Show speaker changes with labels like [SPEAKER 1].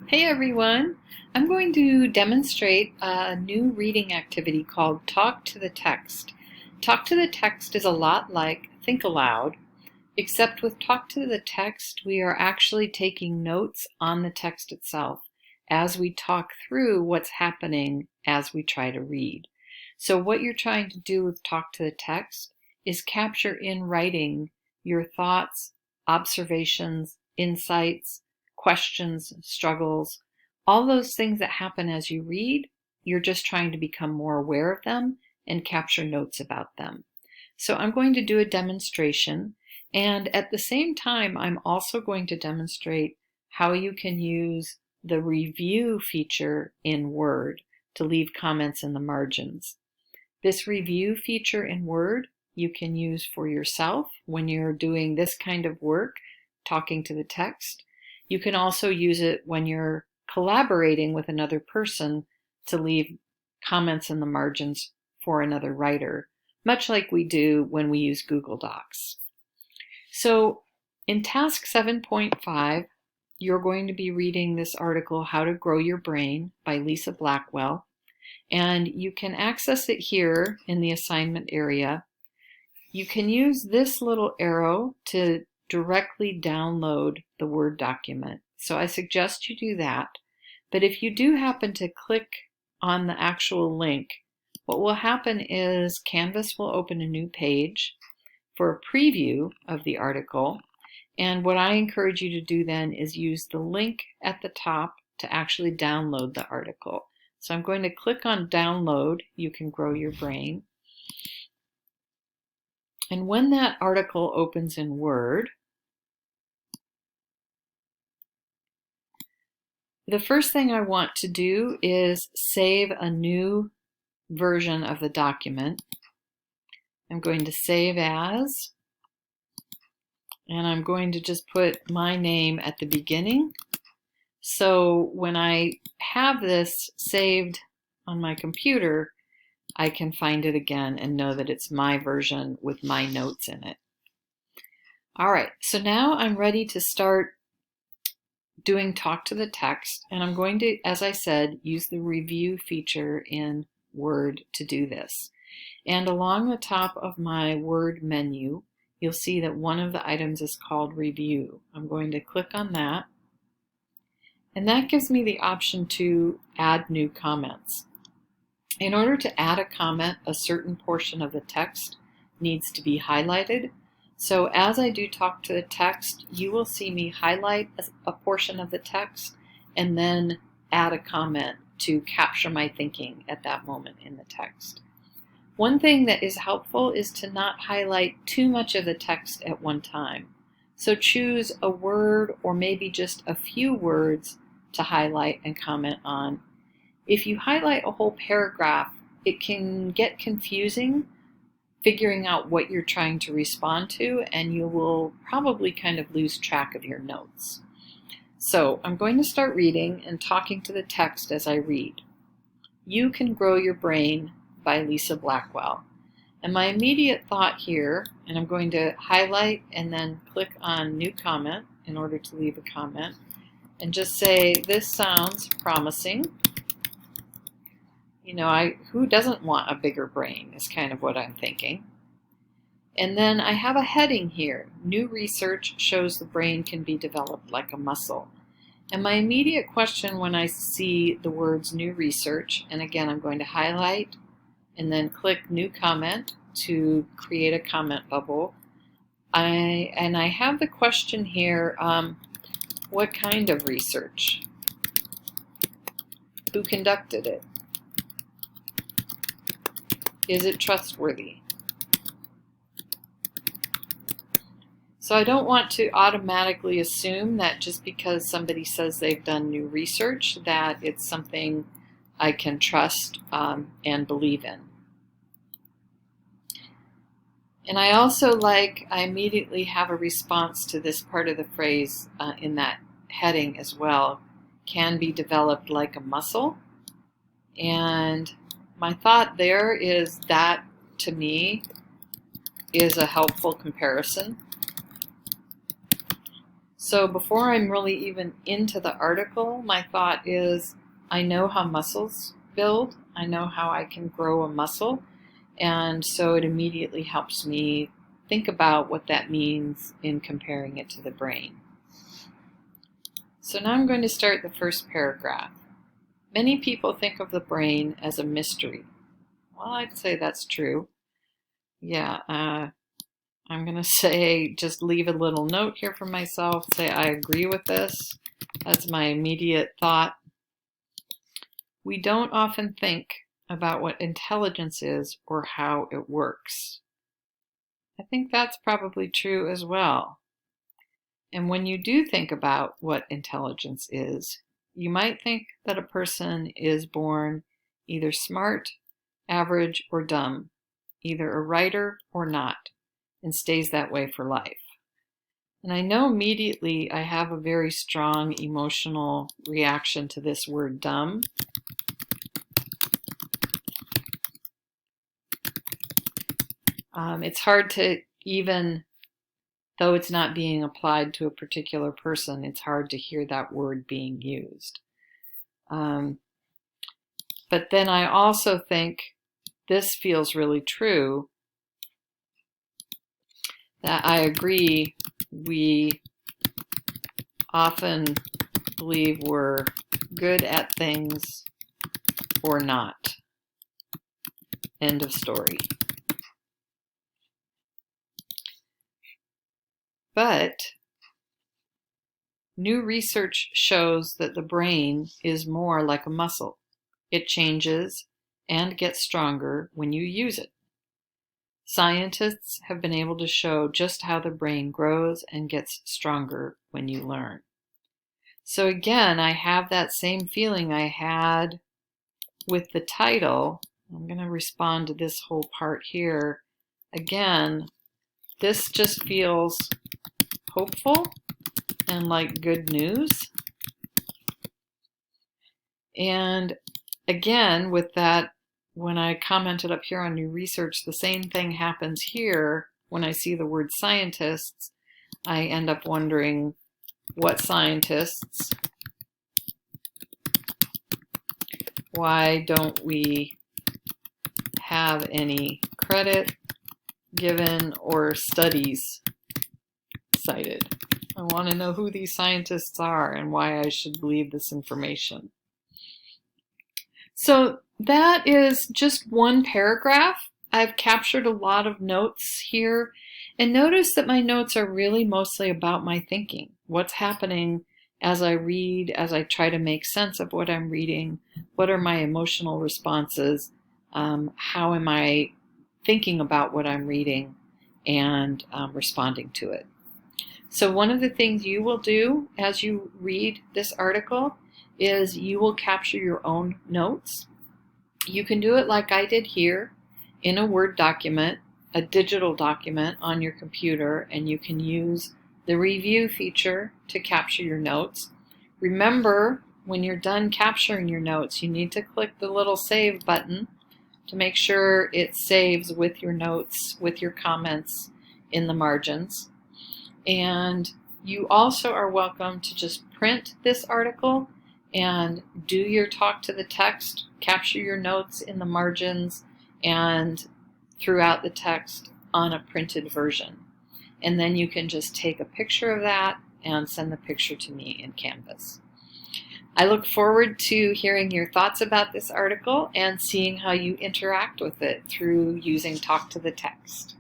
[SPEAKER 1] Hey everyone! I'm going to demonstrate a new reading activity called Talk to the Text. Talk to the Text is a lot like Think Aloud, except with Talk to the Text we are actually taking notes on the text itself as we talk through what's happening as we try to read. So what you're trying to do with Talk to the Text is capture in writing your thoughts, observations, insights, questions, struggles, all those things that happen as you read. You're just trying to become more aware of them and capture notes about them. So I'm going to do a demonstration, and at the same time I'm also going to demonstrate how you can use the review feature in Word to leave comments in the margins. This review feature in Word you can use for yourself when you're doing this kind of work, talking to the text. You can also use it when you're collaborating with another person to leave comments in the margins for another writer, much like we do when we use Google Docs. So in task 7.5, you're going to be reading this article, How to Grow Your Brain by Lisa Blackwell, and you can access it here in the assignment area. You can use this little arrow to directly download the Word document. So I suggest you do that. But if you do happen to click on the actual link, what will happen is Canvas will open a new page for a preview of the article. And what I encourage you to do then is use the link at the top to actually download the article. So I'm going to click on Download, You Can Grow Your Brain. And when that article opens in Word, the first thing I want to do is save a new version of the document. I'm going to save as, and I'm going to just put my name at the beginning. So when I have this saved on my computer, I can find it again and know that it's my version with my notes in it. All right, so now I'm ready to start doing Talk to the Text, and I'm going to, as I said, use the review feature in Word to do this. And along the top of my Word menu, you'll see that one of the items is called Review. I'm going to click on that, and that gives me the option to add new comments. In order to add a comment, a certain portion of the text needs to be highlighted. So as I do Talk to the Text, you will see me highlight a portion of the text and then add a comment to capture my thinking at that moment in the text. One thing that is helpful is to not highlight too much of the text at one time. So choose a word or maybe just a few words to highlight and comment on. If you highlight a whole paragraph, it can get confusing figuring out what you're trying to respond to, and you will probably kind of lose track of your notes. So I'm going to start reading and talking to the text as I read. You Can Grow Your Brain by Lisa Blackwell. And my immediate thought here, and I'm going to highlight and then click on New Comment in order to leave a comment, and just say, this sounds promising. You know, who doesn't want a bigger brain is kind of what I'm thinking. And then I have a heading here. New research shows the brain can be developed like a muscle. And my immediate question when I see the words new research, and again I'm going to highlight and then click new comment to create a comment bubble. I have the question here, what kind of research? Who conducted it? Is it trustworthy? So I don't want to automatically assume that just because somebody says they've done new research that it's something I can trust and believe in. And I also I immediately have a response to this part of the phrase in that heading as well. Can be developed like a muscle. And my thought there is that, to me, is a helpful comparison. So before I'm really even into the article, my thought is, I know how muscles build. I know how I can grow a muscle. And so it immediately helps me think about what that means in comparing it to the brain. So now I'm going to start the first paragraph. Many people think of the brain as a mystery. Well, I'd say that's true. Yeah, I'm going to say, just leave a little note here for myself, say I agree with this. That's my immediate thought. We don't often think about what intelligence is or how it works. I think that's probably true as well. And when you do think about what intelligence is, you might think that a person is born either smart, average, or dumb, either a writer or not, and stays that way for life. And I know immediately I have a very strong emotional reaction to this word dumb. It's hard to even, though it's not being applied to a particular person, it's hard to hear that word being used. But then I also think this feels really true, that I agree we often believe we're good at things or not. End of story. But new research shows that the brain is more like a muscle. It changes and gets stronger when you use it. Scientists have been able to show just how the brain grows and gets stronger when you learn. So again, I have that same feeling I had with the title. I'm going to respond to this whole part here. Again, this just feels hopeful and like good news. And again, with that, when I commented up here on new research, the same thing happens here. When I see the word scientists, I end up wondering what scientists? Why don't we have any credit given or studies cited? I want to know who these scientists are and why I should believe this information. So that is just one paragraph. I've captured a lot of notes here, and notice that my notes are really mostly about my thinking. What's happening as I read, as I try to make sense of what I'm reading, what are my emotional responses, how am I thinking about what I'm reading and responding to it. So one of the things you will do as you read this article is you will capture your own notes. You can do it like I did here in a Word document, a digital document on your computer, and you can use the review feature to capture your notes. Remember, when you're done capturing your notes, you need to click the little save button to make sure it saves with your notes, with your comments in the margins. And you also are welcome to just print this article and do your talk to the text, capture your notes in the margins and throughout the text on a printed version. And then you can just take a picture of that and send the picture to me in Canvas. I look forward to hearing your thoughts about this article and seeing how you interact with it through using talk to the text.